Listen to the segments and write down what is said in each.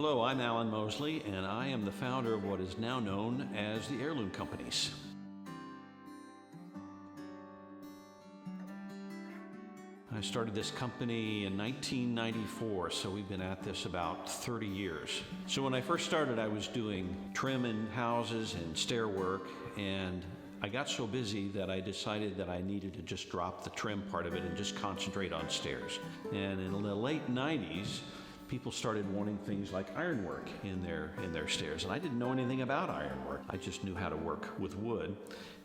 Hello, I'm Allyn Moseley, and I am the founder of what is now known as the Heirloom Companies. I started this company in 1994, so we've been at this about 30 years. So when I first started, I was doing trim in houses and stair work, and I got so busy that I decided that I needed to just drop the trim part of it and just concentrate on stairs. And in the late 90s, people started wanting things like ironwork in their stairs, and I didn't know anything about ironwork. I just knew how to work with wood.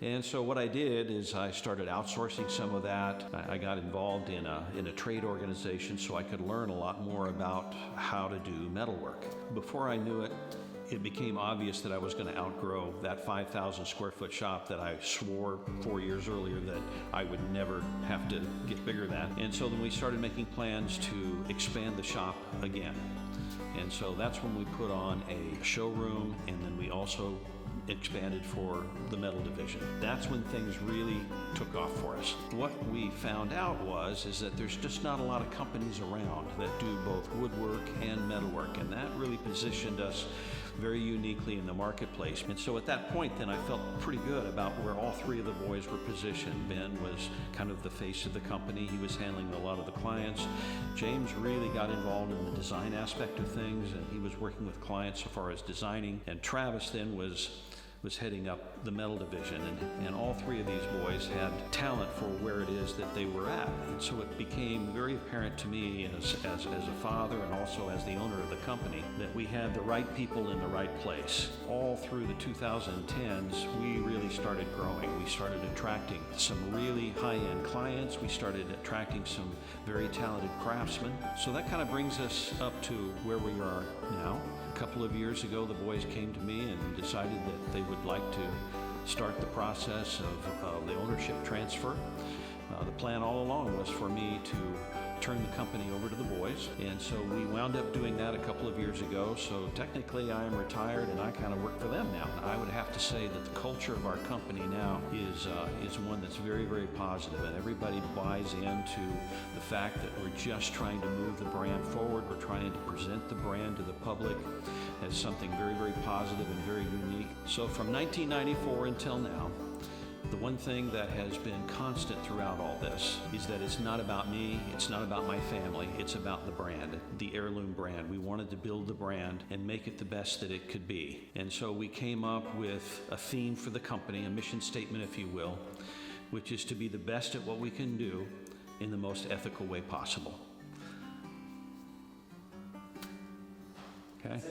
And so what I did is I started outsourcing some of that. I got involved in a trade organization so I could learn a lot more about how to do metalwork. Before I knew it, it became obvious that I was going to outgrow that 5,000 square foot shop that I swore 4 years earlier that I would never have to get bigger than. And so then we started making plans to expand the shop again. And so that's when we put on a showroom, and then we also expanded for the metal division. That's when things really took off for us. What we found out is that there's just not a lot of companies around that do both woodwork and metalwork, and that really positioned us very uniquely in the marketplace. And so at that point then I felt pretty good about where all three of the boys were positioned. Ben was kind of the face of the company. He was handling a lot of the clients. James really got involved in the design aspect of things, and he was working with clients so far as designing. And Travis then was heading up the metal division, and all three of these boys had talent for where it is that they were at. And so it became very apparent to me as a father and also as the owner of the company that we had the right people in the right place. All through the 2010s, we really started growing. We started attracting some really high-end clients. We started attracting some very talented craftsmen. So that kind of brings us up to where we are now. A couple of years ago, the boys came to me and decided that they would like to start the process of the ownership transfer. The plan all along was for me to turn the company over to the boys, and so we wound up doing that a couple of years ago. So technically I am retired and I kind of work for them now. I would have to say that the culture of our company now is one that's very, very positive, and everybody buys into the fact that we're just trying to move the brand forward. We're trying to present the brand to the public as something very, very positive and very unique. So from 1994 until now, the one thing that has been constant throughout all this is that it's not about me, it's not about my family, it's about the brand, the Heirloom brand. We wanted to build the brand and make it the best that it could be. And so we came up with a theme for the company, a mission statement, if you will, which is to be the best at what we can do in the most ethical way possible. Okay?